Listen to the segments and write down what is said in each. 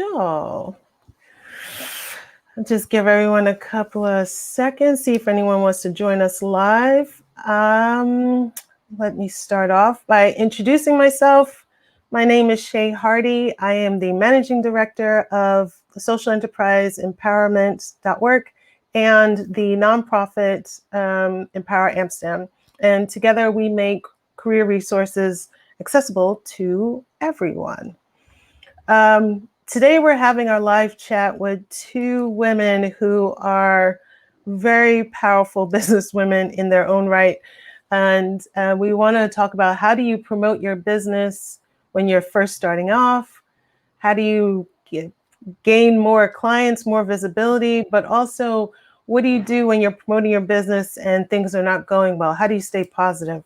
So I'll just give everyone a couple of seconds, see if anyone wants to join us live. Let me start off by introducing myself. My name is Shay Hardy. I am the Managing Director of the social enterprise empowerment.org and the nonprofit Empower Amsterdam. And together we make career resources accessible to everyone. Today we're having our live chat with two women who are very powerful businesswomen in their own right. And we want to talk about how do you promote your business when you're first starting off? How do you gain more clients, more visibility, but also what do you do when you're promoting your business and things are not going well? How do you stay positive?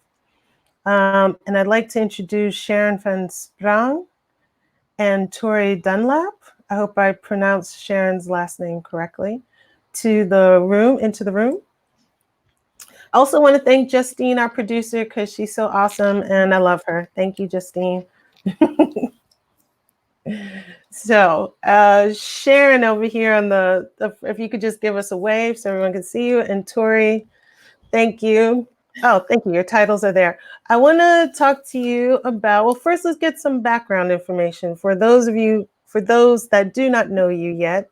And I'd like to introduce Sharon van Sprang and Tori Dunlap, I hope I pronounced Sharon's last name correctly, into the room. I also want to thank Justine, our producer, because she's so awesome and I love her. Thank you, Justine. So Sharon over here on the, if you could just give us a wave so everyone can see you, and Tori, thank you. Oh, thank you. Your titles are there. I want to talk to you about, well, first let's get some background information for those that do not know you yet.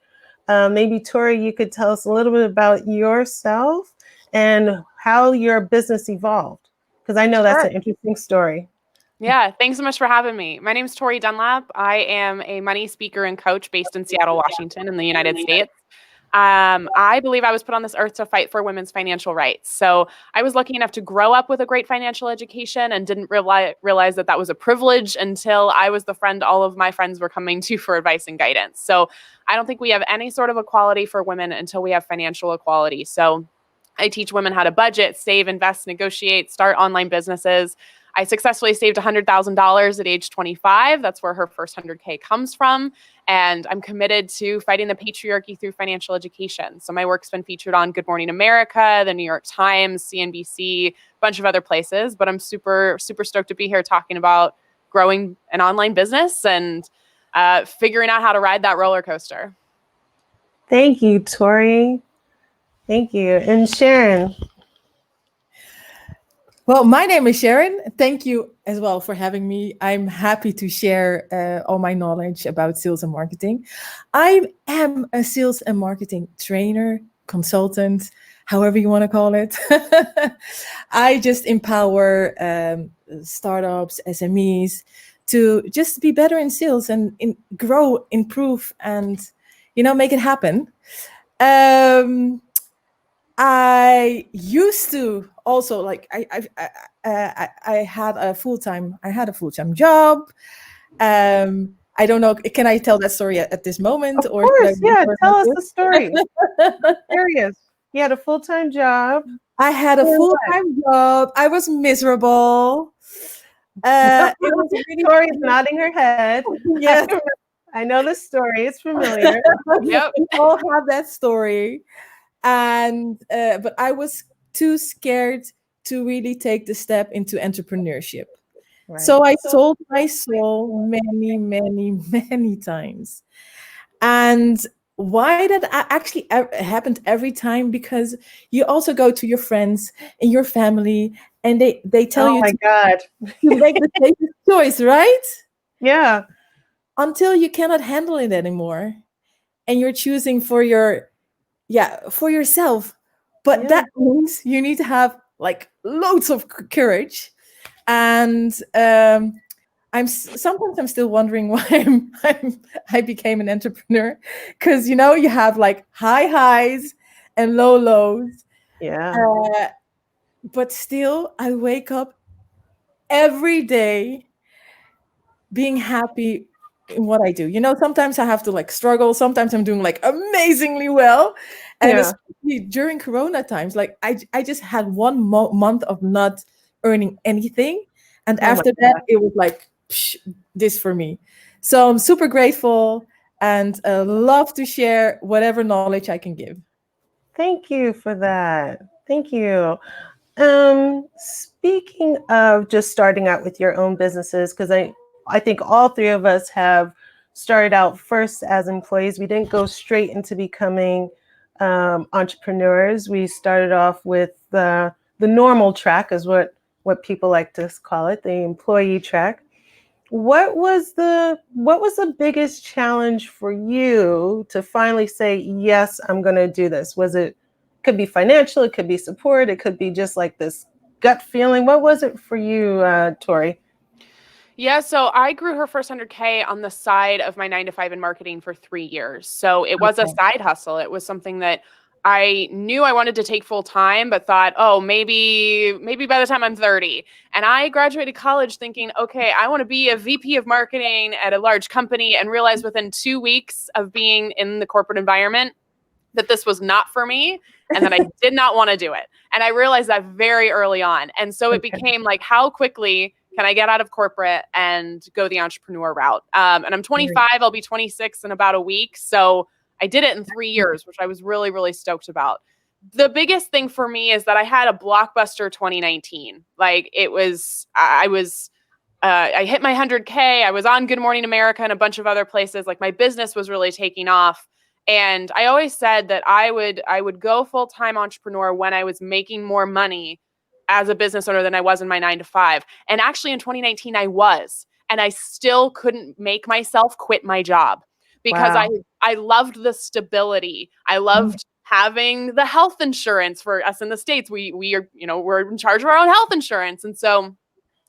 Maybe Tori, you could tell us a little bit about yourself and how your business evolved, because I know that's an interesting story. Yeah, thanks so much for having me. My name is Tori Dunlap. I am a money speaker and coach based in Seattle, Washington in the United States. I believe I was put on this earth to fight for women's financial rights. So I was lucky enough to grow up with a great financial education and didn't realize that that was a privilege until I was the friend all of my friends were coming to for advice and guidance. So I don't think we have any sort of equality for women until we have financial equality. So I teach women how to budget, save, invest, negotiate, start online businesses. I successfully saved $100,000 at age 25. That's where her first 100K comes from. And I'm committed to fighting the patriarchy through financial education. So my work's been featured on Good Morning America, the New York Times, CNBC, a bunch of other places. But I'm super, super stoked to be here talking about growing an online business and figuring out how to ride that roller coaster. Thank you, Tori. Thank you. And Sharon. Well, my name is Sharon. Thank you as well for having me. I'm happy to share all my knowledge about sales and marketing. I am a sales and marketing trainer, consultant, however you want to call it. I just empower startups, SMEs to just be better in sales and grow, improve, and make it happen. I used to also I had a full-time job. I don't know. Can I tell that story at this moment? Of course, yeah. Tell us the story. I'm curious. You had a full-time job. I had a full-time job. I was miserable. It was really Tori's nodding her head. Yes. I know the story. It's familiar. Yep. We all have that story. And but I was too scared to really take the step into entrepreneurship. Right. So I sold my soul many, many, many times. And why that actually happened every time? Because you also go to your friends and your family, and they tell you to make the safest choice, right? Yeah. Until you cannot handle it anymore, and you're choosing for yourself. But that means you need to have loads of courage. And sometimes I'm still wondering why I became an entrepreneur, because you have high highs and low lows. Yeah. But still, I wake up every day being happy in what I do. Sometimes I have to struggle. Sometimes I'm doing amazingly well. And especially during Corona times, I just had one month of not earning anything. And after that, it was this for me. So I'm super grateful and love to share whatever knowledge I can give. Thank you for that. Thank you. Speaking of just starting out with your own businesses, because I think all three of us have started out first as employees. We didn't go straight into becoming entrepreneurs. We started off with the normal track, is what people like to call it, the employee track. What was the biggest challenge for you to finally say, yes, I'm going to do this? Was it, could be financial, it could be support, it could be just like this gut feeling. What was it for you, Tori? Yeah, so I grew her first 100K on the side of my 9 to 5 in marketing for 3 years. So it was a side hustle. It was something that I knew I wanted to take full time, but thought, oh, maybe by the time I'm 30. And I graduated college thinking, okay, I want to be a VP of marketing at a large company, and realized within 2 weeks of being in the corporate environment that this was not for me and that I did not want to do it. And I realized that very early on. And so it became like, how quickly can I get out of corporate and go the entrepreneur route? And I'm 25, I'll be 26 in about a week. So I did it in 3 years, which I was really, really stoked about. The biggest thing for me is that I had a blockbuster 2019. Like I hit my 100K. I was on Good Morning America and a bunch of other places. Like my business was really taking off. And I always said that I would go full-time entrepreneur when I was making more money as a business owner than I was in my 9 to 5. And actually in 2019, I was, and I still couldn't make myself quit my job because I loved the stability. I loved having the health insurance. For us in the States. We are, we're in charge of our own health insurance. And so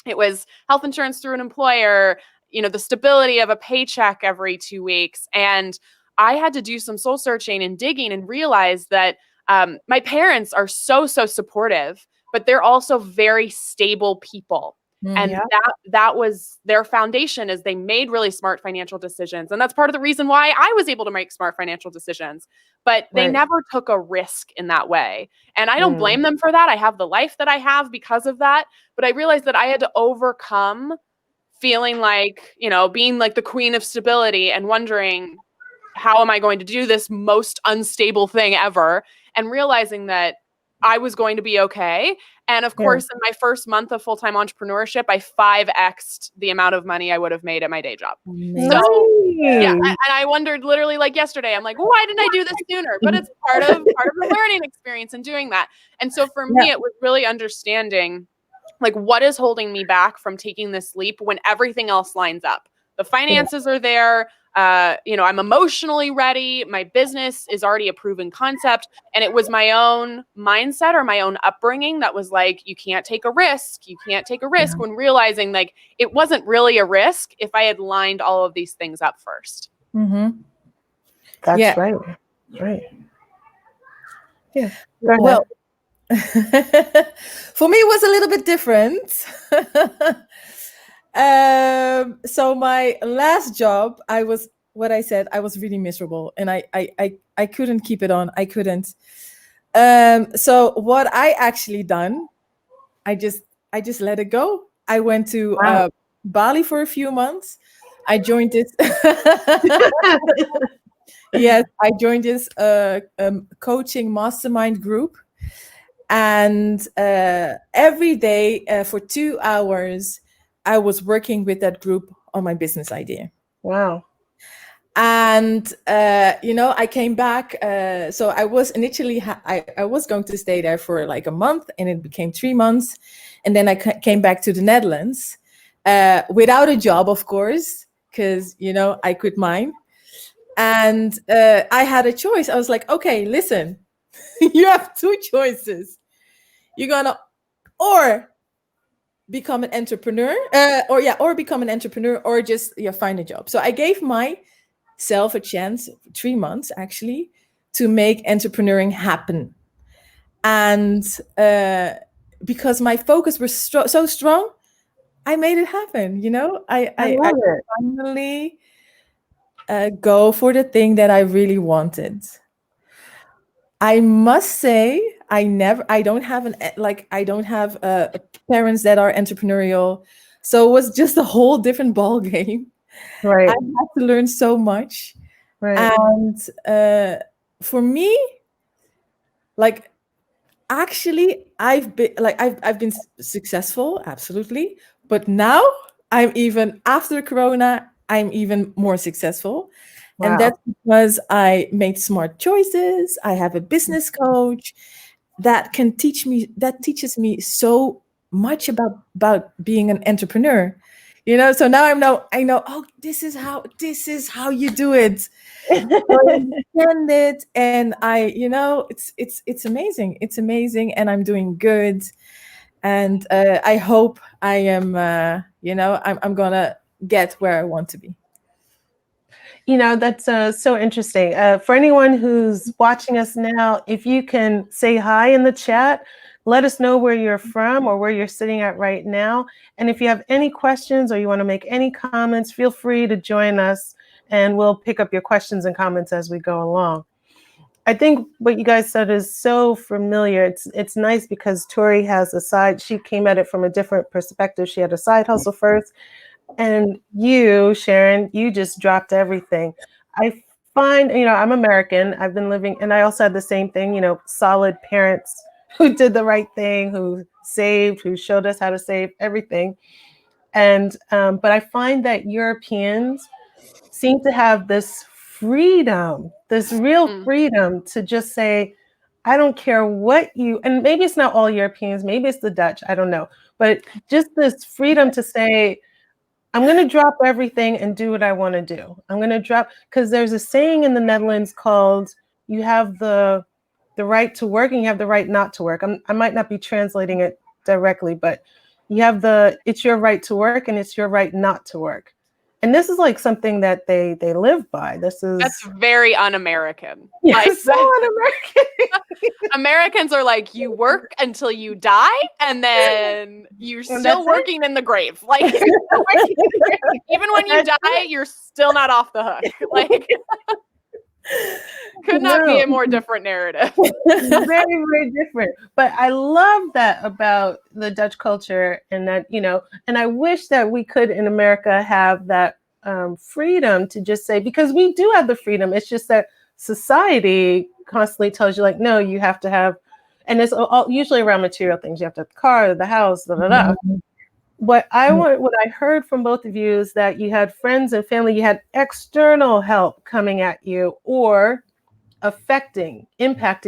it was health insurance through an employer, the stability of a paycheck every 2 weeks. And I had to do some soul searching and digging and realize that my parents are so supportive, but they're also very stable people. And that was their foundation, is they made really smart financial decisions. And that's part of the reason why I was able to make smart financial decisions. But they never took a risk in that way. And I don't blame them for that. I have the life that I have because of that. But I realized that I had to overcome feeling like, being like the queen of stability and wondering, how am I going to do this most unstable thing ever? And realizing that I was going to be okay. And of course, in my first month of full-time entrepreneurship, I 5x'd the amount of money I would have made at my day job. Nice. So yeah, and I wondered literally like yesterday, I'm like, well, why didn't I do this sooner? But it's part of the learning experience and doing that. And so for me, it was really understanding like what is holding me back from taking this leap when everything else lines up. The finances are there. I'm emotionally ready. My business is already a proven concept. And it was my own mindset or my own upbringing that was like, you can't take a risk. You can't take a risk, when realizing like it wasn't really a risk if I had lined all of these things up first. Mm-hmm. That's right. Right. Yeah. Well, for me, it was a little bit different. So my last job, I was really miserable, and I couldn't keep it on. I couldn't. So what I actually done, I just let it go. I went to Bali for a few months. I joined this. Yes, I joined this coaching mastermind group, and every day for 2 hours, I was working with that group on my business idea. Wow. And, I came back. So I was initially, I was going to stay there for like a month, and it became 3 months. And then I came back to the Netherlands without a job, of course, because, I quit mine. And I had a choice. I was like, okay, listen, you have 2 choices. You're going to, or become an entrepreneur, or become an entrepreneur, or just find a job. So I gave myself a chance, 3 months actually, to make entrepreneuring happen. And because my focus was so strong, I made it happen. I finally go for the thing that I really wanted. I must say, I don't have parents that are entrepreneurial, so it was just a whole different ball game. Right. I had to learn so much, and for me, like, actually, I've been successful, absolutely, but now I'm even after Corona, I'm even more successful. And Wow. that's because I made smart choices. I have a business coach that teaches me so much about being an entrepreneur. So now I know, oh, this is how you do it. So I understand it, and it's amazing. It's amazing, and I'm doing good. And I hope I am, I'm gonna get where I want to be. That's so interesting. For anyone who's watching us now, if you can say hi in the chat, let us know where you're from or where you're sitting at right now. And if you have any questions or you want to make any comments, feel free to join us and we'll pick up your questions and comments as we go along. I think what you guys said is so familiar. It's nice because Tori has she came at it from a different perspective. She had a side hustle first. And you, Sharon, you just dropped everything. I find, I'm American. I've been living, and I also had the same thing, solid parents who did the right thing, who saved, who showed us how to save everything. And, but I find that Europeans seem to have this freedom, this real freedom to just say, I don't care and maybe it's not all Europeans, maybe it's the Dutch, I don't know, but just this freedom to say, I'm going to drop everything and do what I want to do. I'm going to drop, because there's a saying in the Netherlands called, you have the right to work and you have the right not to work. I might not be translating it directly, but you have it's your right to work and it's your right not to work. And this is like something that they live by. That's very un-American. Yeah, like, so un-American. Americans are like, you work until you die, and then you're still working in the grave. Like, even when you die, you're still not off the hook. Like, could not be a more different narrative. Very, very different. But I love that about the Dutch culture, and that, and I wish that we could in America have that freedom to just say, because we do have the freedom. It's just that society constantly tells you, like, no, you have to have, and it's usually around material things. You have to have the car, the house, da da da. What I heard from both of you is that you had friends and family, you had external help coming at you or impacting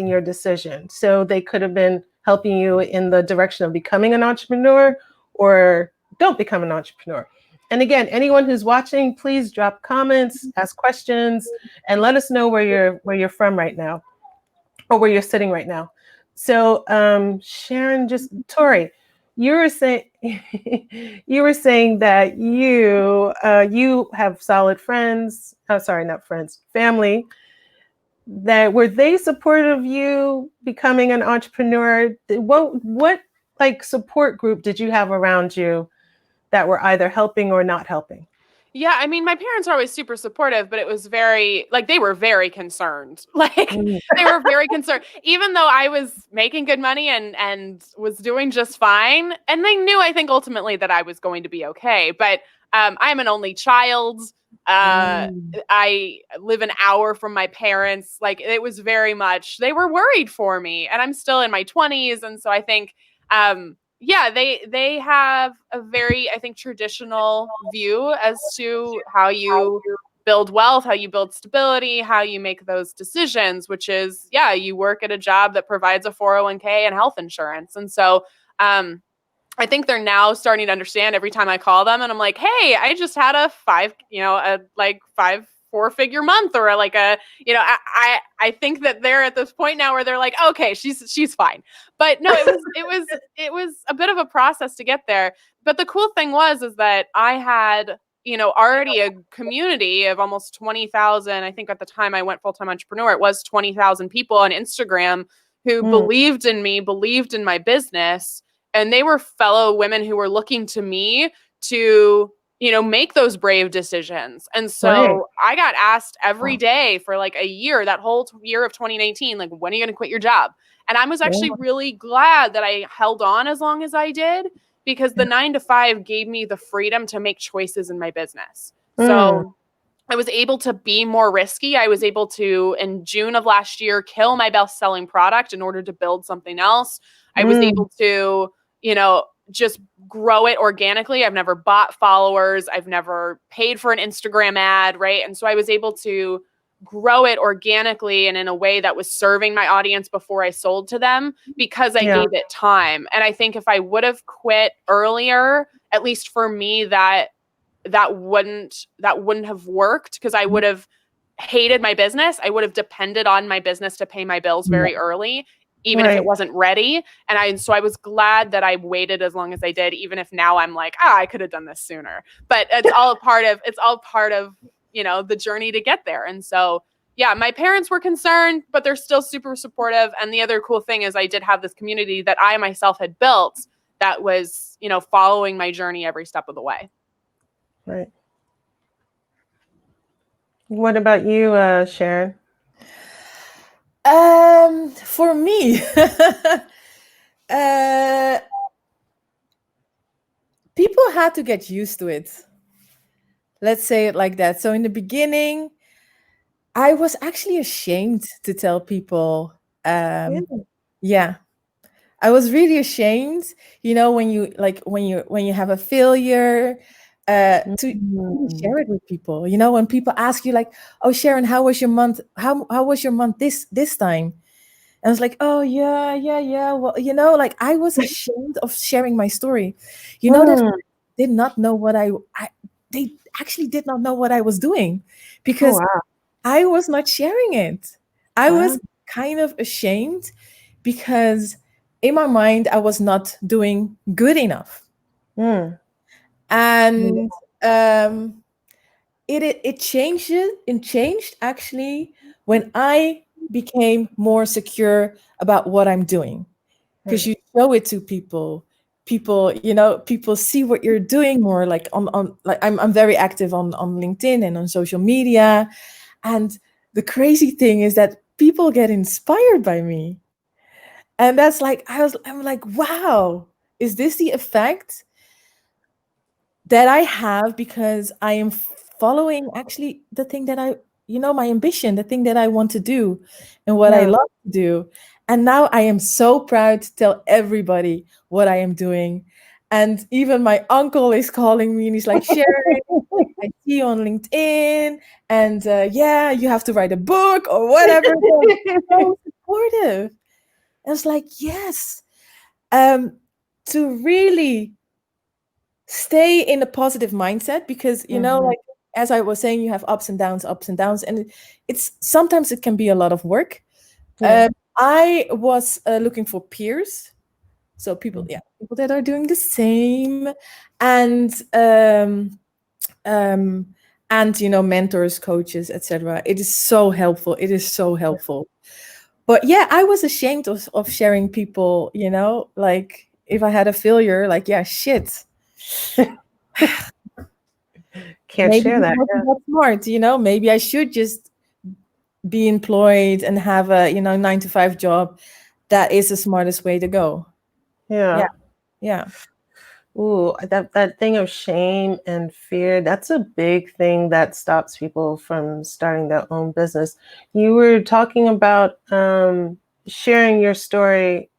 your decision. So they could have been helping you in the direction of becoming an entrepreneur or don't become an entrepreneur. And again, anyone who's watching, please drop comments, ask questions, and let us know where you're from right now or where you're sitting right now. So Sharon, Tori, you were saying that you have solid friends. Sorry, not friends, family. That were they supportive of you becoming an entrepreneur? What like support group did you have around you that were either helping or not helping? Yeah, I mean, my parents are always super supportive, but it was very, like, they were very concerned. Like, they were very concerned, even though I was making good money and was doing just fine. And they knew, I think, ultimately that I was going to be okay. But I'm an only child. I live an hour from my parents. Like, it was very much, they were worried for me, and I'm still in my 20s. And so I think, yeah, they have a very, I think, traditional view as to how you build wealth, how you build stability, how you make those decisions, which is, yeah, you work at a job that provides a 401k and health insurance. And so, I think they're now starting to understand every time I call them and I'm like, hey, I just had a 4-figure month, or I think that they're at this point now where they're like, okay, she's fine. But no, it was a bit of a process to get there. But the cool thing is that I had, already a community of almost 20,000. I think at the time I went full-time entrepreneur, it was 20,000 people on Instagram who believed in me, believed in my business. And they were fellow women who were looking to me to, make those brave decisions. And so I got asked every day for like a year, that whole year of 2019, like, when are you going to quit your job? And I was actually really glad that I held on as long as I did, because the 9-to-5 gave me the freedom to make choices in my business. So I was able to be more risky. I was able to, in June of last year, kill my best-selling product in order to build something else. I was able to, just grow it organically. I've never bought followers. I've never paid for an Instagram ad, right? And so I was able to grow it organically and in a way that was serving my audience before I sold to them because I gave it time. And I think if I would have quit earlier, at least for me, that wouldn't have worked, because I would have hated my business. I would have depended on my business to pay my bills very early, even if it wasn't ready. And so I was glad that I waited as long as I did, even if now I'm like, I could have done this sooner. But it's all part of, the journey to get there. And so, yeah, my parents were concerned, but they're still super supportive. And the other cool thing is I did have this community that I myself had built that was, following my journey every step of the way. Right. What about you, Sharon? For me, people had to get used to it. Let's say it like that. So in the beginning, I was actually ashamed to tell people. Yeah, I was really ashamed. When you have a failure, to share it with people. When people ask you like, "Oh, Sharon, how was your month? How was your month this time?" And I was like, "Oh yeah. Well, like I was ashamed of sharing my story. That did not know what they actually did not know what I was doing, because I was not sharing it. I was kind of ashamed because in my mind I was not doing good enough. And it changed actually when I became more secure about what I'm doing, because you show it to people see what you're doing more, like on like I'm very active on LinkedIn and on social media. And the crazy thing is that people get inspired by me, and that's like I'm like, wow, is this the effect that I have because I am following actually the thing that my ambition, the thing that I want to do and what I love to do. And now I am so proud to tell everybody what I am doing. And even my uncle is calling me and he's like, Sharon, I see you on LinkedIn, and you have to write a book or whatever. So supportive. And it's like, yes, to really stay in a positive mindset, because like as I was saying, you have ups and downs, and it's sometimes it can be a lot of work. I was looking for peers, so people that are doing the same, and mentors, coaches, etc. It is so helpful. But yeah, I was ashamed of sharing people, like if I had a failure, like, shit. Can't Maybe share that. That's smart, maybe I should just be employed and have a 9-to-5 job. That is the smartest way to go. Yeah. Ooh, that thing of shame and fear, that's a big thing that stops people from starting their own business. You were talking about sharing your story.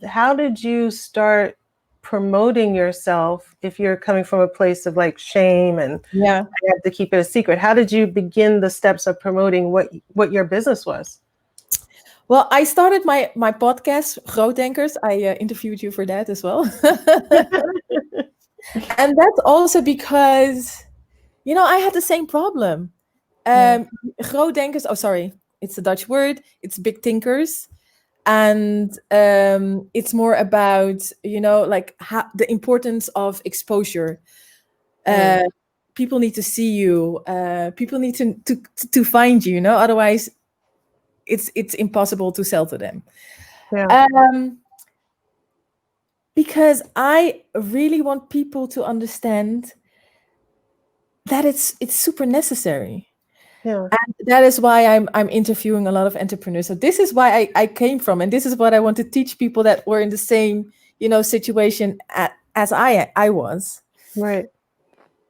How did you start promoting yourself if you're coming from a place of like shame and you have to keep it a secret? How did you begin the steps of promoting what your business was? Well, I started my podcast, Denkers. I interviewed you for that as well. And that's also because, I had the same problem. Denkers, oh, sorry, it's a Dutch word. It's big thinkers. And it's more about, like the importance of exposure. People need to see you. People need to find you, otherwise it's impossible to sell to them. Because I really want people to understand that it's super necessary. And that is why I'm interviewing a lot of entrepreneurs. So this is why I came from, and this is what I want to teach people that were in the same, situation as I was. Right.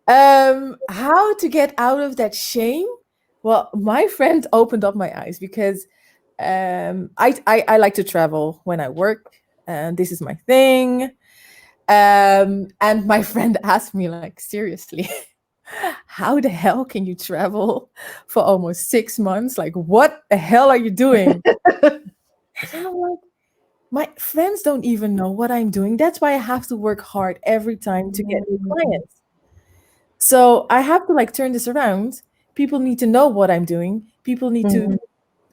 How to get out of that shame? Well, my friend opened up my eyes, because I like to travel when I work, and this is my thing. And my friend asked me, like, seriously, how the hell can you travel for almost 6 months? Like, what the hell are you doing? And I'm like, my friends don't even know what I'm doing. That's why I have to work hard every time to get new clients. So I have to like turn this around. People need to know what I'm doing. People need to,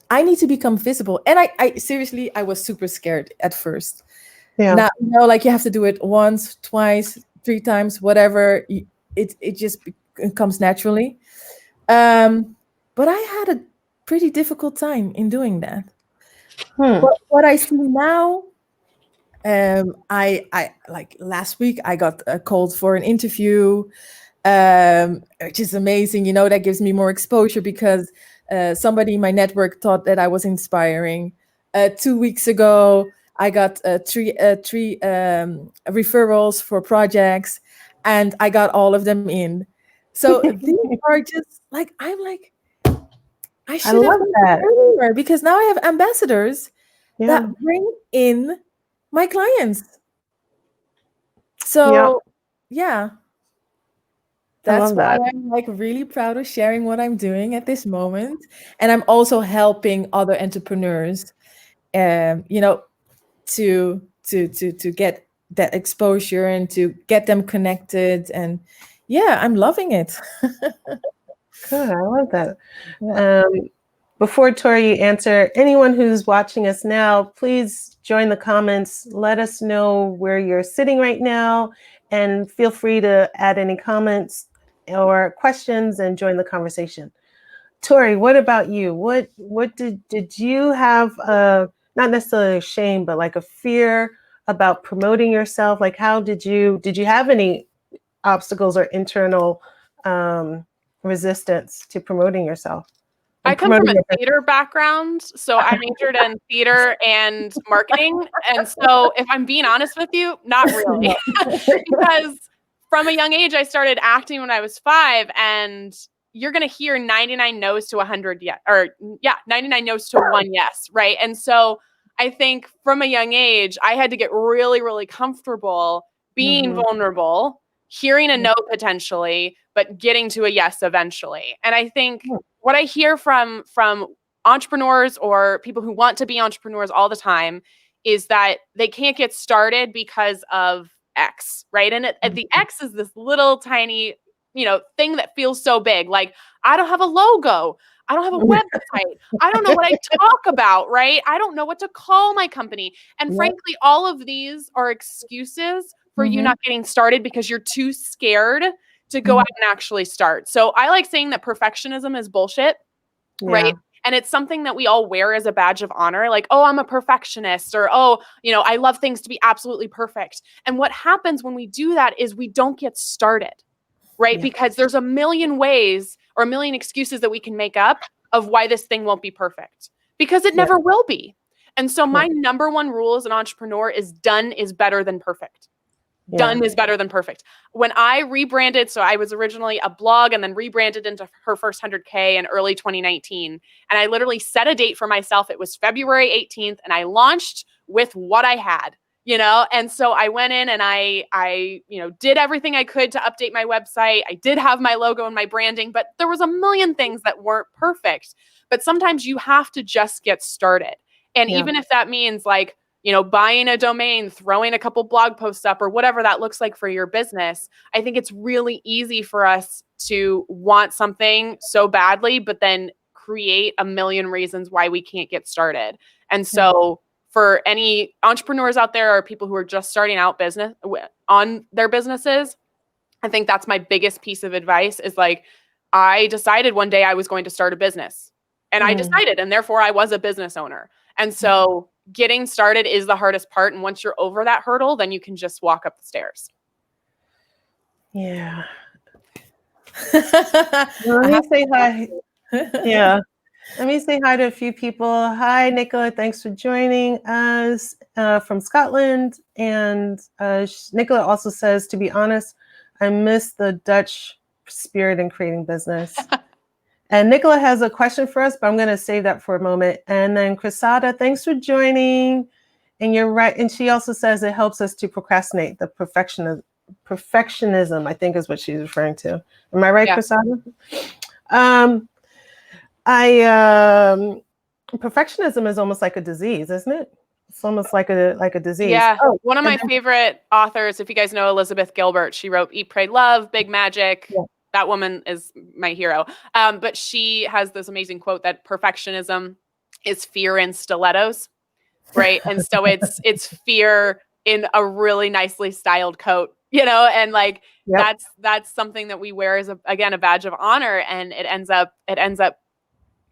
I need to become visible. And I seriously, I was super scared at first. Yeah. Now, you know, like you have to do it once, twice, 3 times, whatever. It just comes naturally. But I had a pretty difficult time in doing that. But what I see now, I like last week I got called for an interview, which is amazing. You know, that gives me more exposure because somebody in my network thought that I was inspiring. 2 weeks ago, I got three referrals for projects, and I got all of them in. So these are just like, I'm like, I should have love done that. this earlier, because now I have ambassadors Yeah. that bring in my clients. So yeah, I that's love why that. I'm like really proud of sharing what I'm doing at this moment. And I'm also helping other entrepreneurs, you know, to get that exposure and to get them connected. And yeah, I'm loving it. Good. I love that. Yeah. Before Tori, you answer, anyone who's watching us now, please join the comments. Let us know where you're sitting right now, and feel free to add any comments or questions and join the conversation. Tori, what about you? What did you have not necessarily a shame, but like a fear about promoting yourself? Like, how did you have any obstacles or internal resistance to promoting yourself? I come from a theater background, so I majored in theater and marketing. And so if I'm being honest with you, not really. Because from a young age, I started acting when I was 5, and you're going to hear 99 no's to 100 yes, or 99 no's to 1 yes, right? And so I think from a young age, I had to get really, really comfortable being vulnerable, hearing a no potentially, but getting to a yes eventually. And I think what I hear from entrepreneurs or people who want to be entrepreneurs all the time is that they can't get started because of X, right? And the X is this little tiny, thing that feels so big. Like, I don't have a logo. I don't have a website. I don't know what I talk about, right? I don't know what to call my company. And frankly, all of these are excuses for you not getting started because you're too scared to go out and actually start. So I like saying that perfectionism is bullshit, right? And it's something that we all wear as a badge of honor. Like, oh, I'm a perfectionist, or, oh, I love things to be absolutely perfect. And what happens when we do that is we don't get started, right? Because there's a million ways or a million excuses that we can make up of why this thing won't be perfect, because it never will be. And so my number one rule as an entrepreneur is done is better than perfect. Done is better than perfect. When I rebranded, so I was originally a blog and then rebranded into Her First 100K in early 2019. And I literally set a date for myself. It was February 18th, and I launched with what I had, And so I went in and I did everything I could to update my website. I did have my logo and my branding, but there was a million things that weren't perfect. But sometimes you have to just get started. And even if that means like, buying a domain, throwing a couple blog posts up, or whatever that looks like for your business, I think it's really easy for us to want something so badly, but then create a million reasons why we can't get started. And so for any entrepreneurs out there or people who are just starting out on their businesses, I think that's my biggest piece of advice is like, I decided one day I was going to start a business, and I decided, and therefore I was a business owner. And so getting started is the hardest part. And once you're over that hurdle, then you can just walk up the stairs. Yeah. Well, let me say hi. Yeah. Let me say hi to a few people. Hi, Nicola. Thanks for joining us from Scotland. And Nicola also says, to be honest, I miss the Dutch spirit in creating business. And Nicola has a question for us, but I'm going to save that for a moment. And then Chrisada, thanks for joining. And you're right. And she also says it helps us to procrastinate. The perfectionism, I think, is what she's referring to. Am I right, Yeah. Prasadda? I perfectionism is almost like a disease, isn't it? It's almost like a disease. Yeah. Oh, One of my favorite authors, if you guys know Elizabeth Gilbert, she wrote Eat, Pray, Love, Big Magic. Yeah. That woman is my hero. But she has this amazing quote that perfectionism is fear in stilettos, right? And so it's fear in a really nicely styled coat, and like Yep. that's something that we wear as a badge of honor, and it ends up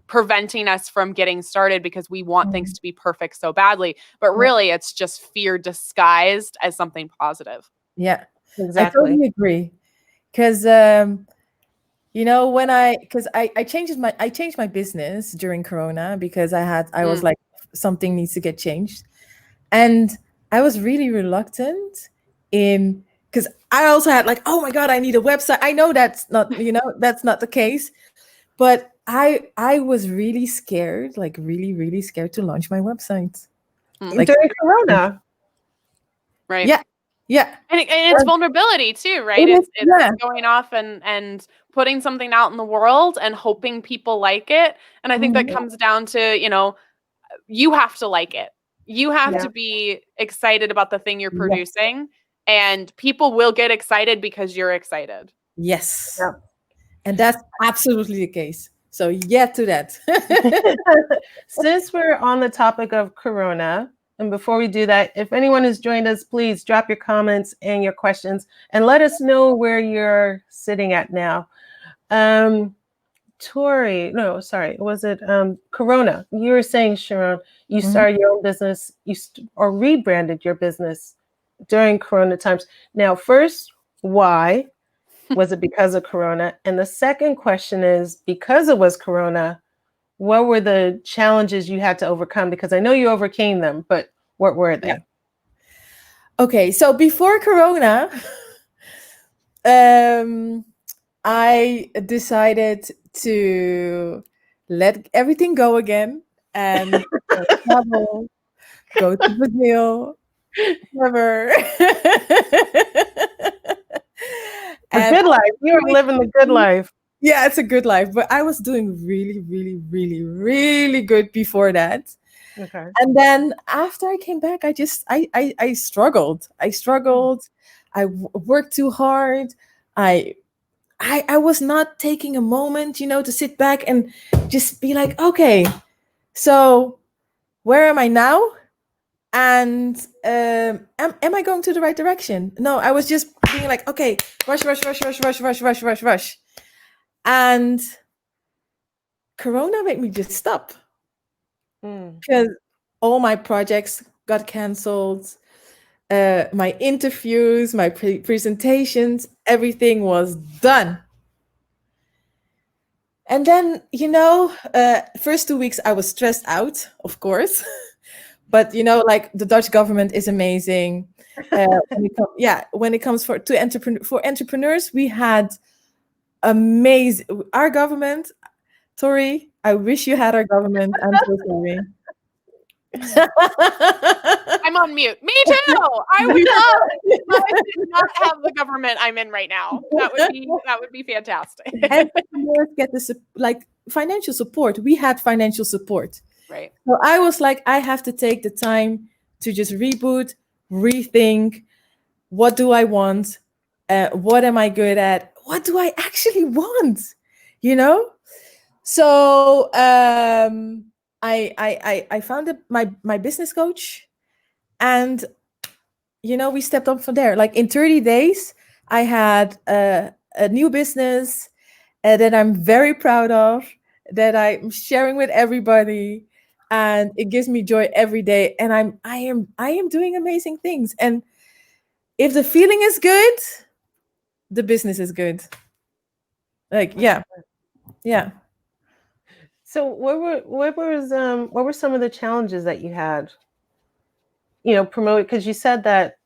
preventing us from getting started because we want things to be perfect so badly. But really, it's just fear disguised as something positive. Yeah, Exactly. I totally agree. Because when I changed my business during Corona because I was like, something needs to get changed, and I was really reluctant because I also had like, oh my God, I need a website. I know that's not the case, but I was really scared, like really, really scared to launch my website. Like during Corona. Right. Yeah. And it's vulnerability too, right? It's going off and putting something out in the world and hoping people like it. And I think that comes down to, you have to like it. You have to be excited about the thing you're producing, and people will get excited because you're excited. Yes. Yeah. And that's absolutely the case. So to that. Since we're on the topic of Corona, and before we do that, if anyone has joined us, please drop your comments and your questions and let us know where you're sitting at now. Tori, no, sorry, was it Corona? You were saying, Sharon, you started your own business, or rebranded your business during Corona times. Now, first, why? Was it because of Corona? And the second question is, because it was Corona, what were the challenges you had to overcome? Because I know you overcame them, but what were they? Yeah. Okay, so before Corona, I decided to let everything go again and travel, go to Brazil, whatever. The good life. You were living the good life. Yeah, it's a good life. But I was doing really, really, really, really good before that. Okay. And then after I came back, I struggled. I worked too hard. I was not taking a moment, to sit back and just be like, okay, so where am I now? And am I going to the right direction? No, I was just being like, okay, rush. And Corona made me just stop. Because all my projects got canceled. My interviews, my presentations, everything was done. And then, first 2 weeks I was stressed out, of course. But, like the Dutch government is amazing. When it comes for entrepreneurs, we had amazing, our government. Tori, I wish you had our government. I'm so sorry. I'm on mute. Me too. I would love to not have the government I'm in right now. That would be fantastic. And get this like financial support. We had financial support. Right. So I was like, I have to take the time to just reboot, rethink. What do I want? What am I good at? What do I actually want? So I found my business coach, and we stepped up from there. Like in 30 days, I had a new business that I'm very proud of, that I'm sharing with everybody, and it gives me joy every day. And I am doing amazing things. And if the feeling is good, the business is good. Like yeah. So what were some of the challenges that you had? Promote, because you said that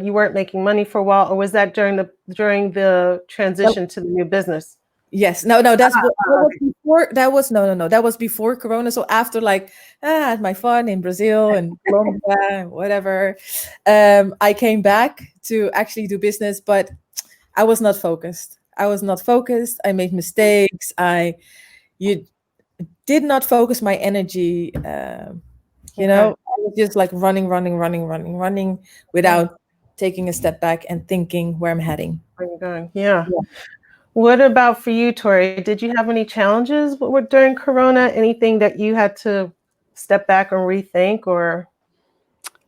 you weren't making money for a while, or was that during the transition to the new business? Yes. No, that was before. That was no. That was before Corona. So after like I had my fun in Brazil and Colombia, whatever, I came back to actually do business, but I was not focused. I made mistakes. You did not focus my energy. You know, I was just like running without taking a step back and thinking where I'm heading. Where you're going. Yeah. What about for you, Tori? Did you have any challenges during Corona? Anything that you had to step back and rethink, or?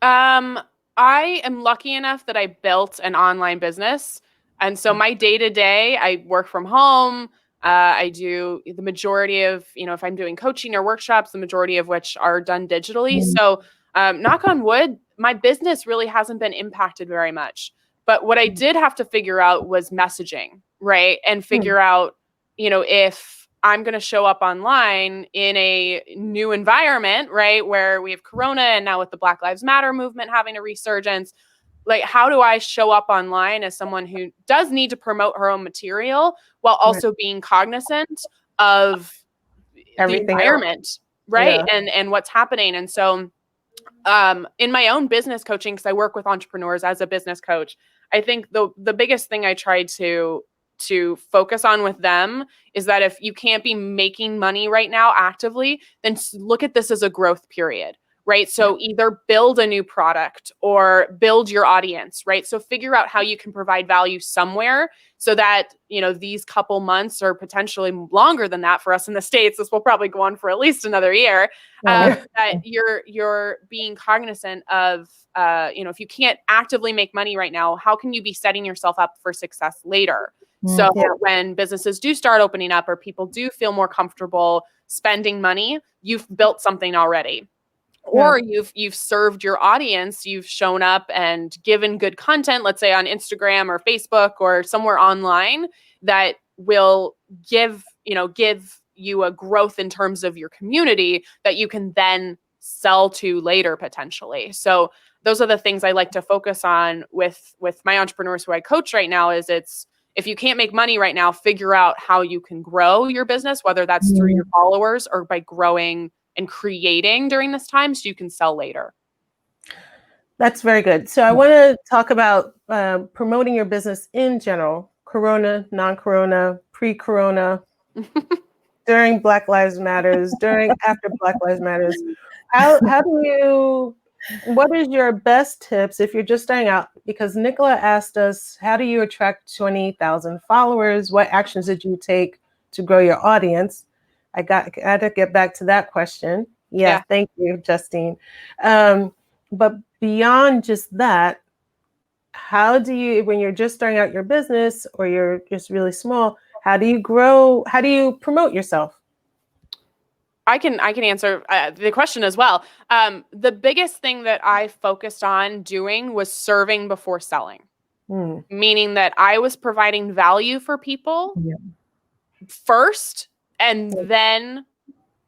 I am lucky enough that I built an online business. And so my day to day, I work from home. I do the majority of, if I'm doing coaching or workshops, the majority of which are done digitally. So, knock on wood, my business really hasn't been impacted very much. But what I did have to figure out was messaging, right? And figure out, if I'm going to show up online in a new environment, right, where we have Corona and now with the Black Lives Matter movement having a resurgence, like how do I show up online as someone who does need to promote her own material while also being cognizant of everything, the environment, right? Yeah. And what's happening. And so in my own business coaching, because I work with entrepreneurs as a business coach, I think the biggest thing I tried to focus on with them is that if you can't be making money right now actively, then look at this as a growth period, right? So either build a new product or build your audience, right? So figure out how you can provide value somewhere so that, these couple months or potentially longer than that for us in the States, this will probably go on for at least another year, that you're being cognizant of, if you can't actively make money right now, how can you be setting yourself up for success later? So when businesses do start opening up or people do feel more comfortable spending money, you've built something already. Or you've served your audience, you've shown up and given good content, let's say on Instagram or Facebook or somewhere online that will give you a growth in terms of your community that you can then sell to later potentially. So those are the things I like to focus on with my entrepreneurs who I coach right now is if you can't make money right now, figure out how you can grow your business, whether that's through your followers or by growing and creating during this time so you can sell later. That's very good. So I want to talk about promoting your business in general, Corona, non-Corona, pre-Corona, during Black Lives Matters, after Black Lives Matters. What is your best tips if you're just starting out? Because Nicola asked us, how do you attract 20,000 followers? What actions did you take to grow your audience? I got to get back to that question. Yeah. Thank you, Justine. But beyond just that, how do you, when you're just starting out your business or you're just really small, how do you grow? How do you promote yourself? I can answer the question as well. The biggest thing that I focused on doing was serving before selling, meaning that I was providing value for people first, and then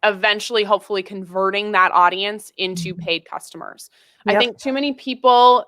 eventually, hopefully, converting that audience into paid customers. I think too many people,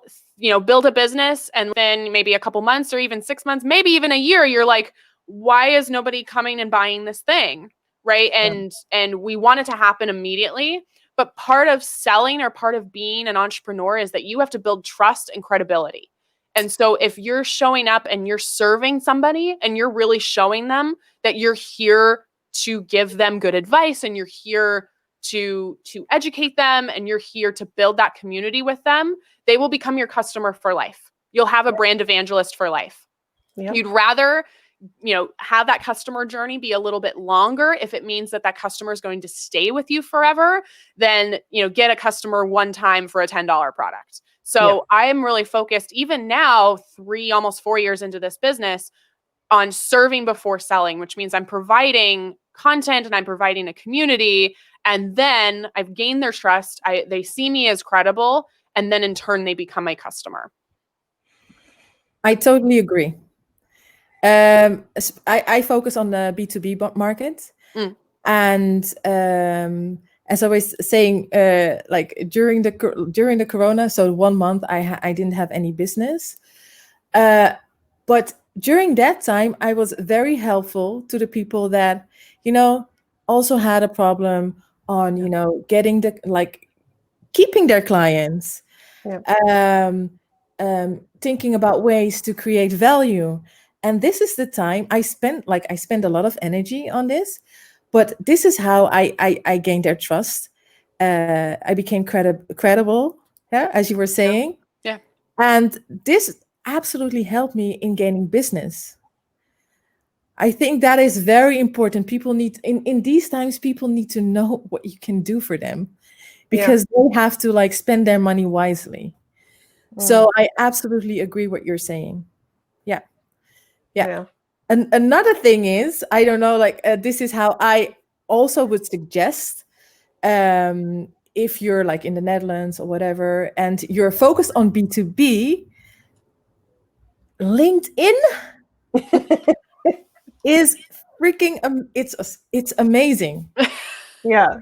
build a business and then maybe a couple months or even 6 months, maybe even a year, you're like, why is nobody coming and buying this thing? Right. And we want it to happen immediately. But part of selling or part of being an entrepreneur is that you have to build trust and credibility. And so if you're showing up and you're serving somebody and you're really showing them that you're here to give them good advice and you're here to educate them and you're here to build that community with them, they will become your customer for life. You'll have a brand evangelist for life. You'd rather have that customer journey be a little bit longer if it means that customer is going to stay with you forever than, get a customer one time for a $10 product. So I am really focused even now, almost 4 years into this business, on serving before selling, which means I'm providing content and I'm providing a community. And then I've gained their trust. They see me as credible. And then in turn, they become my customer. I totally agree. I focus on the B2B market, and as I was saying, like during the Corona, so 1 month I didn't have any business, but during that time, I was very helpful to the people that, also had a problem on, getting keeping their clients, Yeah. um, thinking about ways to create value. And this is the time I spent a lot of energy on this, but this is how I gained their trust. I became credible, yeah, as you were saying. Yeah. And this absolutely helped me in gaining business. I think that is very important. People need in these times, people need to know what you can do for them Yeah. because they have to spend their money wisely. So I absolutely agree what you're saying. Yeah. Yeah. Yeah. And another thing is, I don't know, this is how I also would suggest, if you're in the Netherlands or whatever, and you're focused on B2B, LinkedIn is freaking, it's amazing. Yeah.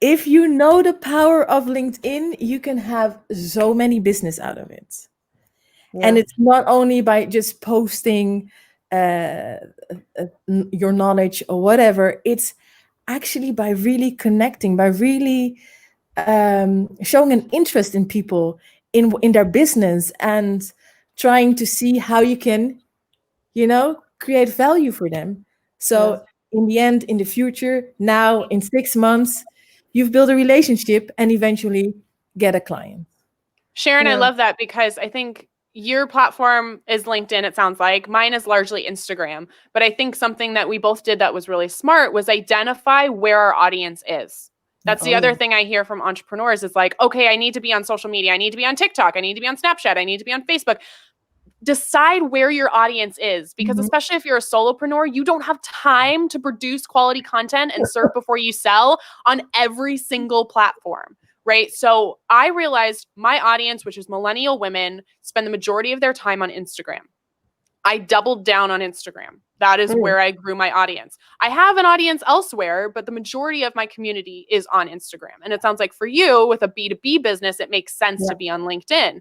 If you know the power of LinkedIn, you can have so many business out of it. And it's not only by just posting your knowledge or whatever, it's actually by really connecting, by really showing an interest in people, in their business, and trying to see how you can, create value for them. So in the end, in the future, now in 6 months, you've built a relationship and eventually get a client. Sharon, I Yeah. love that because I think your platform is LinkedIn, it sounds like. Mine is largely Instagram. But I think something that we both did that was really smart was identify where our audience is. That's the other thing I hear from entrepreneurs is like, okay, I need to be on social media. I need to be on TikTok. I need to be on Snapchat. I need to be on Facebook. Decide where your audience is because especially if you're a solopreneur, you don't have time to produce quality content and serve before you sell on every single platform. Right. So I realized my audience, which is millennial women, spend the majority of their time on Instagram. I doubled down on Instagram. That is where I grew my audience. I have an audience elsewhere, but the majority of my community is on Instagram. And it sounds like for you with a B2B business, it makes sense to be on LinkedIn.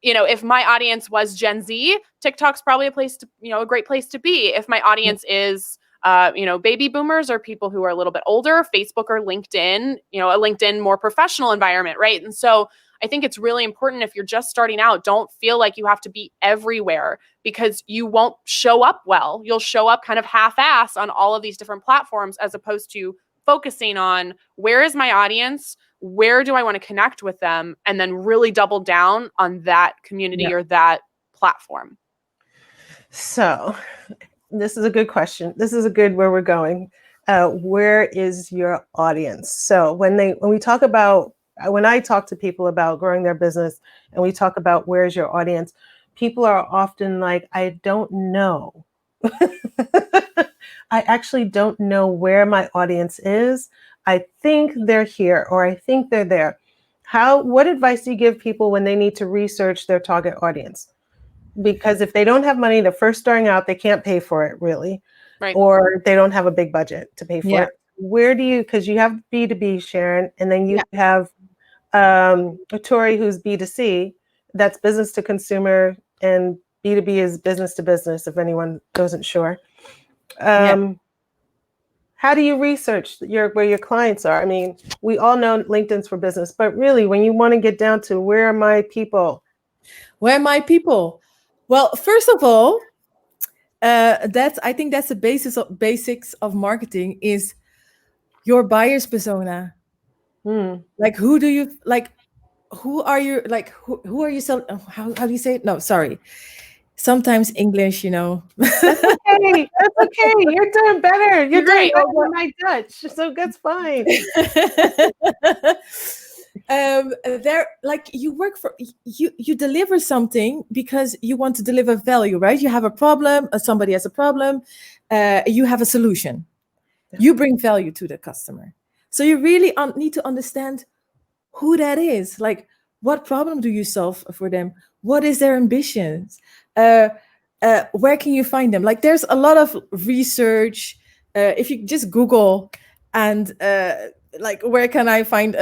If my audience was Gen Z, TikTok's probably a great place to be. If my audience is baby boomers or people who are a little bit older, Facebook or LinkedIn, a LinkedIn more professional environment, right? And so I think it's really important if you're just starting out, don't feel like you have to be everywhere because you won't show up well. You'll show up kind of half-ass on all of these different platforms as opposed to focusing on where is my audience, where do I want to connect with them, and then really double down on that community or that platform. So this is a good question. This is a good where we're going. Where is your audience? So when I talk to people about growing their business and we talk about where's your audience, people are often like, I don't know. I actually don't know where my audience is. I think they're here or I think they're there. What advice do you give people when they need to research their target audience? Because if they don't have money, they're first starting out, they can't pay for it really, right? Or they don't have a big budget to pay for it. Where do you, because you have B2B, Sharon, and then you have Tori, who's B2C, that's business to consumer, and B2B is business to business, if anyone wasn't sure. How do you research where your clients are? I mean, we all know LinkedIn's for business, but really when you want to get down to where are my people? Where are my people? Well, first of all, I think that's the basics of marketing is your buyer's persona. Like, who do you like? Who are you? Like, who are you selling? How do you say it? No, sorry. Sometimes English, That's okay. That's okay. You're doing better. You're doing better than my Dutch, so that's fine. They're like you work for you deliver something because you want to deliver value, right? You have a problem, somebody has a problem, you have a solution. You bring value to the customer. So you really need to understand who that is. Like, what problem do you solve for them? What is their ambitions? Where can you find them? Like, there's a lot of research. If you just Google and where can I find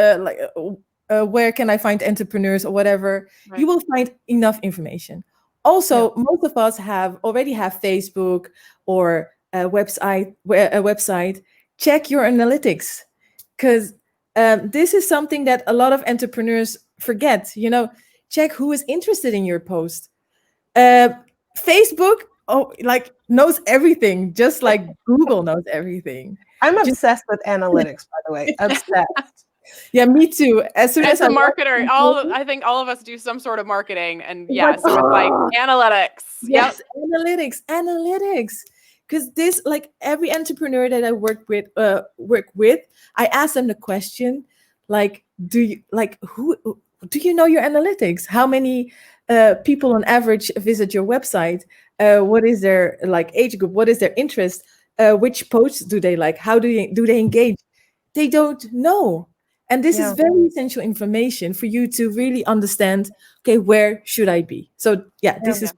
where can I find entrepreneurs or whatever, you will find enough information. Also, most of us already have Facebook or a website. Check your analytics, because this is something that a lot of entrepreneurs forget. Check who is interested in your post. Facebook, knows everything, just like Google knows everything. I'm obsessed with analytics, by the way. Obsessed. Yeah, me too. As soon As as a marketer, I think all of us do some sort of marketing, and so it's like analytics. Yes, analytics. Because this, like every entrepreneur that I work with, I ask them the question, like, do you know your analytics? How many people on average visit your website? What is their age group? What is their interest? Which posts do they like? How do they engage? They don't know. And this is very essential information for you to really understand, okay, where should I be? So this is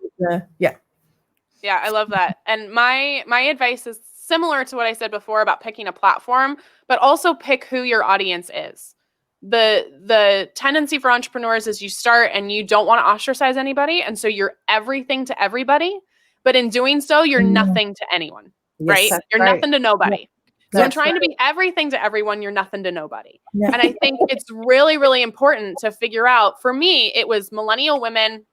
Yeah, I love that. And my advice is similar to what I said before about picking a platform, but also pick who your audience is. The tendency for entrepreneurs is you start and you don't want to ostracise anybody, and so you're everything to everybody, but in doing so, you're nothing to anyone, right? You're nothing to nobody. So in trying to be everything to everyone, you're nothing to nobody. And I think it's really, really important to figure out, for me, it was millennial women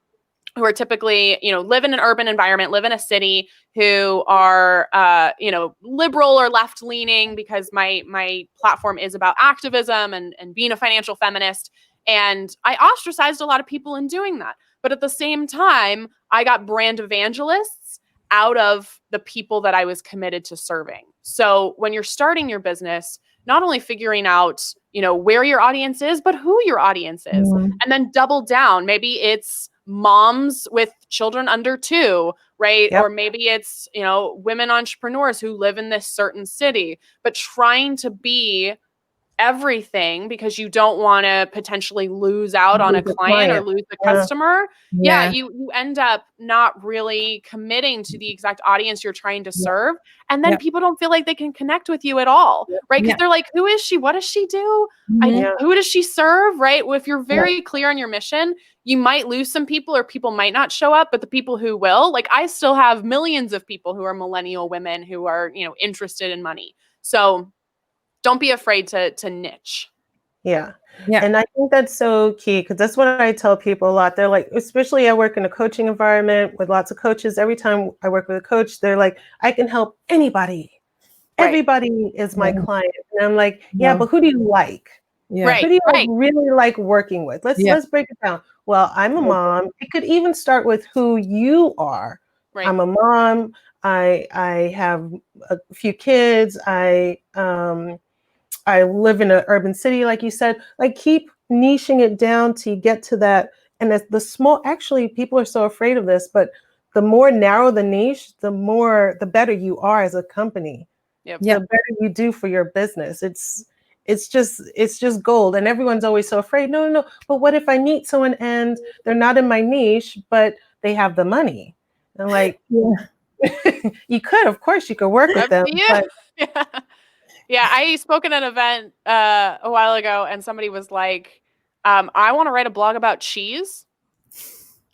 who are typically, live in an urban environment, live in a city, who are, liberal or left leaning, because my platform is about activism and being a financial feminist. And I ostracized a lot of people in doing that. But at the same time, I got brand evangelists out of the people that I was committed to serving. So when you're starting your business, not only figuring out, where your audience is, but who your audience is, and then double down. Maybe it's moms with children under 2, right? Or maybe it's, women entrepreneurs who live in this certain city, but trying to be everything because you don't want to potentially lose out on a client or lose the customer. You end up not really committing to the exact audience you're trying to serve. And then people don't feel like they can connect with you at all, right? Because they're like, who is she? What does she do? Who does she serve, right? Well, if you're very clear on your mission, you might lose some people, or people might not show up, but the people who will, like, I still have millions of people who are millennial women who are, interested in money. So don't be afraid to niche. Yeah. And I think that's so key, because that's what I tell people a lot. They're like, especially I work in a coaching environment with lots of coaches. Every time I work with a coach, they're like, I can help anybody. Everybody is my client. And I'm like, but who do you like? Who do you really like working with? Let's break it down. Well, I'm a mom. It could even start with who you are. I'm a mom. I have a few kids. I live in an urban city, like you said. Like, keep niching it down to get to that. And actually, people are so afraid of this, but the more narrow the niche, the better you are as a company. The better you do for your business. It's just gold. And everyone's always so afraid. No. But what if I meet someone and they're not in my niche, but they have the money? And like, you could, of course, you could work with them. But I spoke at an event a while ago, and somebody was like, I want to write a blog about cheese.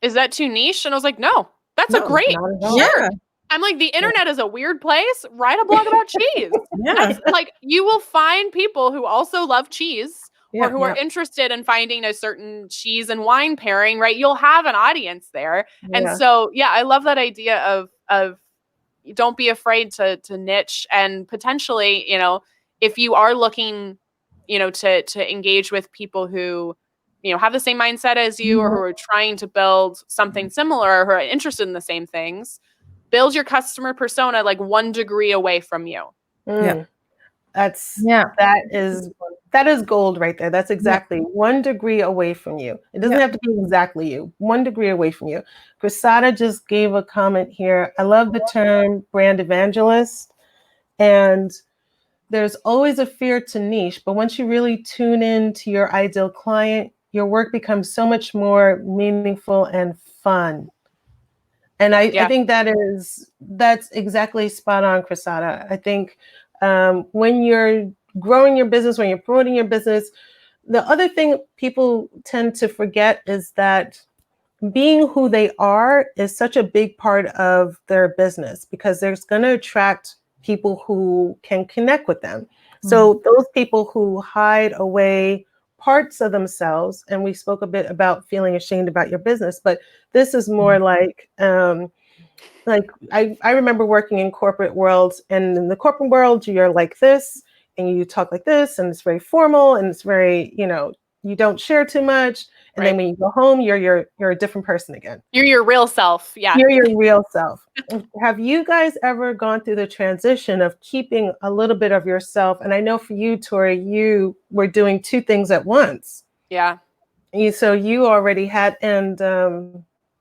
Is that too niche? And I was like, no, that's a great. Sure. I'm like, the internet is a weird place. Write a blog about cheese. Like, you will find people who also love cheese, or who are interested in finding a certain cheese and wine pairing, right? You'll have an audience there. And so, I love that idea of don't be afraid to niche, and potentially, if you are looking, to engage with people who, have the same mindset as you, or who are trying to build something similar, or who are interested in the same things, build your customer persona like 1 degree away from you. That is gold right there. That's exactly 1 degree away from you. It doesn't have to be exactly you. 1 degree away from you. Grisada just gave a comment here. I love the term brand evangelist. And there's always a fear to niche, but once you really tune in to your ideal client, your work becomes so much more meaningful and fun. And I think that's exactly spot on, Grisada. I think when you're growing your business, when you're promoting your business, the other thing people tend to forget is that being who they are is such a big part of their business because there's going to attract people who can connect with them. So those people who hide away parts of themselves, and we spoke a bit about feeling ashamed about your business, but this is more like I remember working in corporate world, and in the corporate world, you're like this and you talk like this, and it's very formal and it's very, you don't share too much. And then when you go home, you're a different person again. You're your real self. Yeah. You're your real self. Have you guys ever gone through the transition of keeping a little bit of yourself? And I know for you, Tori, you were doing two things at once. Yeah. So you already had, and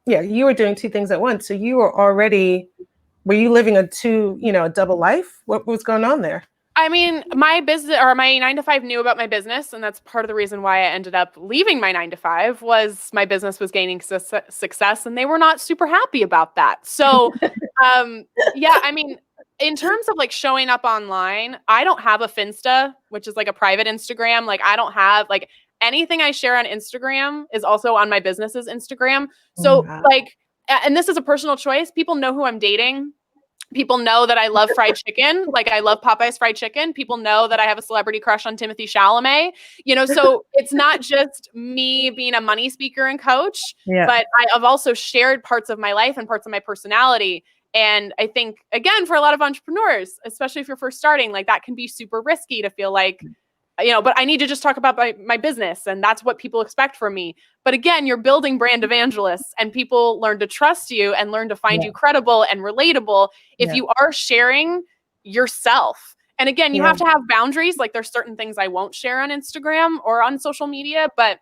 you were doing two things at once. So you were you living a double life? What was going on there? I mean, my business or my 9-to-5 knew about my business. And that's part of the reason why I ended up leaving my 9-to-5 was my business was gaining success and they were not super happy about that. So, I mean, in terms of like showing up online, I don't have a Finsta, which is like a private Instagram. Like I don't have like anything I share on Instagram is also on my business's Instagram. So and this is a personal choice. People know who I'm dating. People know that I love fried chicken. Like I love Popeye's fried chicken. People know that I have a celebrity crush on Timothy Chalamet. So it's not just me being a money speaker and coach, but I've also shared parts of my life and parts of my personality. And I think, again, for a lot of entrepreneurs, especially if you're first starting, like that can be super risky to feel like, but I need to just talk about my business and that's what people expect from me. But again, you're building brand evangelists and people learn to trust you and learn to find you credible and relatable if you are sharing yourself. And again, you have to have boundaries. Like there's certain things I won't share on Instagram or on social media, but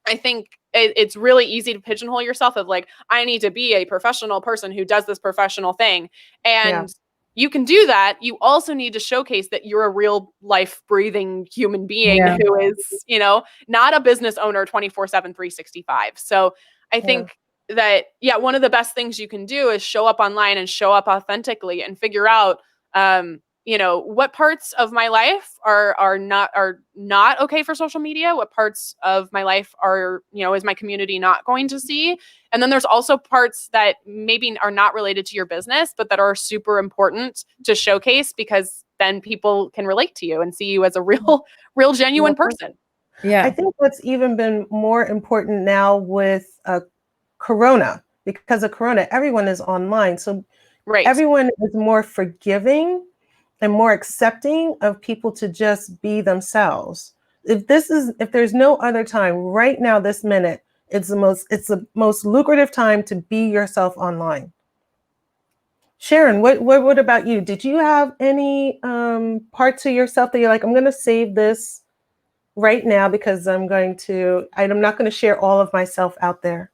I think it's really easy to pigeonhole yourself of like, I need to be a professional person who does this professional thing. And you can do that. You also need to showcase that you're a real life breathing human being who is, not a business owner 24/7, 365. So I think that, one of the best things you can do is show up online and show up authentically and figure out, what parts of my life are not okay for social media, what parts of my life are, is my community not going to see. And then there's also parts that maybe are not related to your business, but that are super important to showcase because then people can relate to you and see you as a real genuine person. Yeah. I think what's even been more important now with Corona, because of Corona, everyone is online. So everyone is more forgiving and more accepting of people to just be themselves. If there's no other time right now, this minute, it's the most lucrative time to be yourself online. Sharon, what about you? Did you have any parts of yourself that you're like, I'm going to save this right now because I'm not going to share all of myself out there?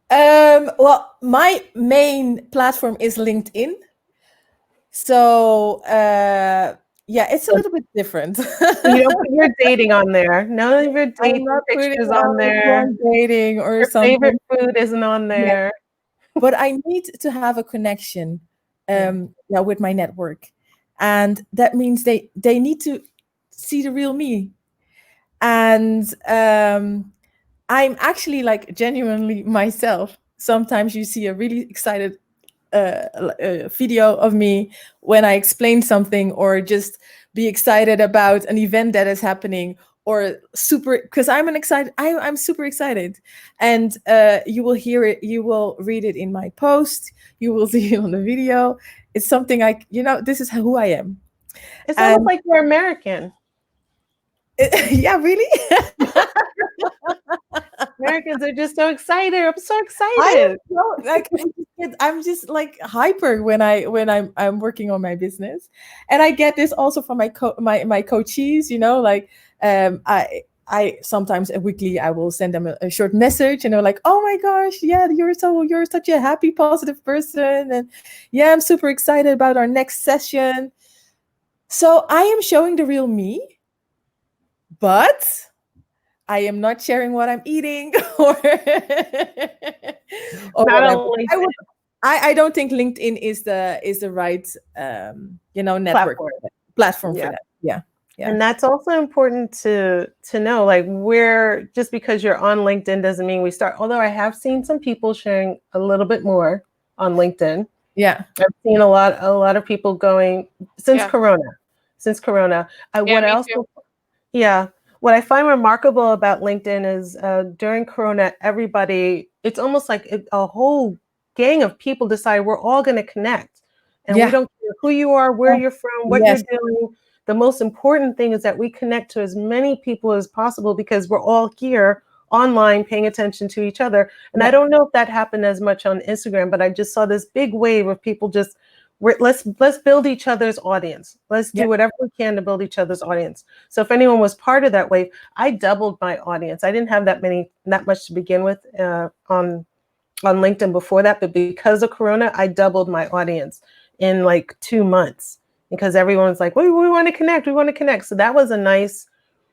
Well, my main platform is LinkedIn. So it's a little bit different. You don't put your dating on there. None of your dating pictures on there. Dating or your something. Favorite food isn't on there. But I need to have a connection with my network. And that means they need to see the real me. And I'm actually like genuinely myself. Sometimes you see a really excited video of me when I explain something or just be excited about an event that is happening or because I'm super excited. And you will hear it, you will read it in my post, you will see it on the video. It's something this is who I am. It's almost like you're American. Yeah, really? Americans are just so excited. I'm so excited. I'm just like hyper when I'm working on my business, and I get this also from my coachees. I sometimes weekly I will send them a short message, like, oh my gosh, yeah, you're such a happy, positive person, and yeah, I'm super excited about our next session. So I am showing the real me, but I am not sharing what I'm eating or I don't think LinkedIn is the right network platform for that. Yeah. And that's also important to know, like, where just because you're on LinkedIn doesn't mean we start. Although I have seen some people sharing a little bit more on LinkedIn. Yeah. I've seen a lot of people going since Corona. What I also, what I find remarkable about LinkedIn is during Corona, everybody, it's almost like a whole gang of people decide we're all going to connect. And we don't care who you are, where you're from, what you're doing. The most important thing is that we connect to as many people as possible because we're all here online paying attention to each other. And I don't know if that happened as much on Instagram, but I just saw this big wave of people just, let's build each other's audience. Let's do whatever we can to build each other's audience. So if anyone was part of that wave, I doubled my audience. I didn't have that much to begin with on LinkedIn before that, but because of Corona, I doubled my audience in like 2 months because everyone's like, we want to connect. We want to connect. So that was a nice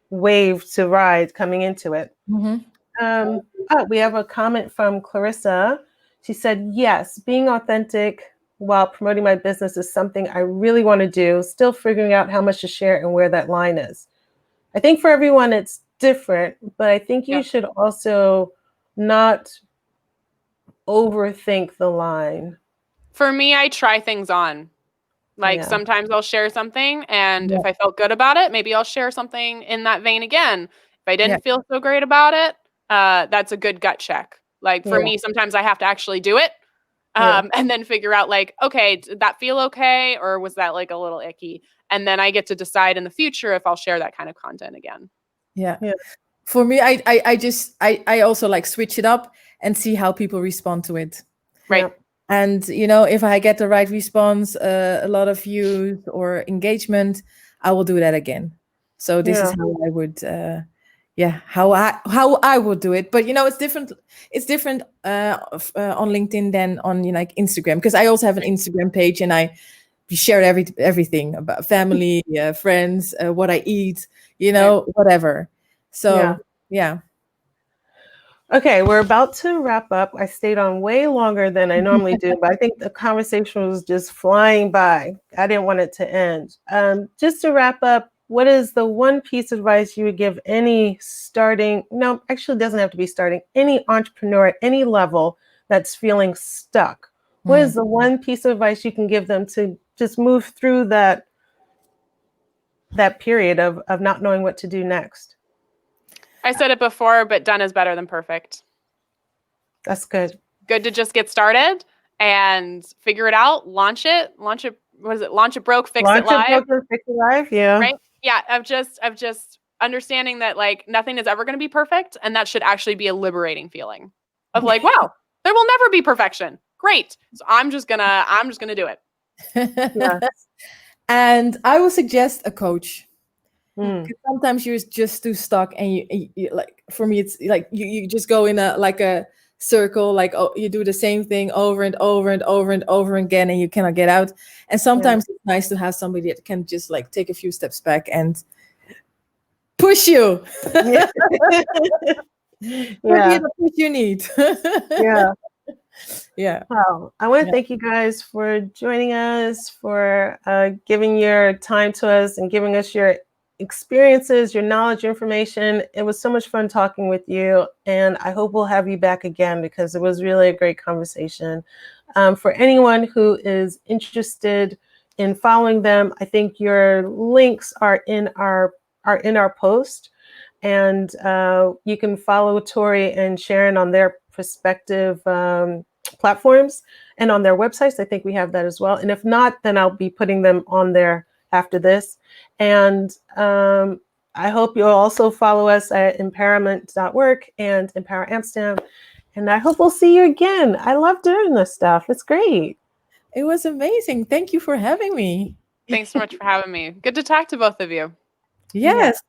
wave to ride coming into it. We have a comment from Clarissa. She said, yes, being authentic while promoting my business is something I really want to do, still figuring out how much to share and where that line is. I think for everyone it's different, but I think you should also not overthink the line. For me, I try things on. Like sometimes I'll share something and if I felt good about it, maybe I'll share something in that vein again. If I didn't feel so great about it, that's a good gut check. Like for me, sometimes I have to actually do it and then figure out like, okay, did that feel okay? Or was that like a little icky? And then I get to decide in the future if I'll share that kind of content again. Yeah. For me, I also like switch it up and see how people respond to it. Right. And, if I get the right response, a lot of views or engagement, I will do that again. So this is how I would, how I would do it. But, it's different. It's different on LinkedIn than on, like Instagram, because I also have an Instagram page and I share everything about family, friends, what I eat, whatever. So, yeah. Okay, we're about to wrap up. I stayed on way longer than I normally do, but I think the conversation was just flying by. I didn't want it to end. Just to wrap up, what is the one piece of advice you would give any actually it doesn't have to be starting, any entrepreneur at any level that's feeling stuck? What is the one piece of advice you can give them to just move through that period of not knowing what to do next? I said it before, but done is better than perfect. That's good. Good to just get started and figure it out, launch it. What is it? Launch it broke, fix it live. Fix it live, yeah. Right? Yeah, of just understanding that like nothing is ever going to be perfect, and that should actually be a liberating feeling of like, wow, there will never be perfection. Great. So I'm just going to do it. Yes. And I will suggest a coach. Sometimes you're just too stuck, and you like, for me, it's like you just go in a circle, like you do the same thing over and over and over and over again, and you cannot get out. And sometimes it's nice to have somebody that can just like take a few steps back and push you. Yeah. The push you need. Yeah. Wow. I want to thank you guys for joining us, for giving your time to us and giving us your experiences, your knowledge, your information. It was so much fun talking with you, and I hope we'll have you back again because it was really a great conversation. For anyone who is interested in following them, I think your links are in our post, and you can follow Tori and Sharon on their respective platforms and on their websites. I think we have that as well. And if not, then I'll be putting them on there after this. And I hope you'll also follow us at empowerment.work and Empower Amsterdam. And I hope we'll see you again. I love doing this stuff. It's great. It was amazing. Thank you for having me. Thanks so much for having me. Good to talk to both of you. Yes.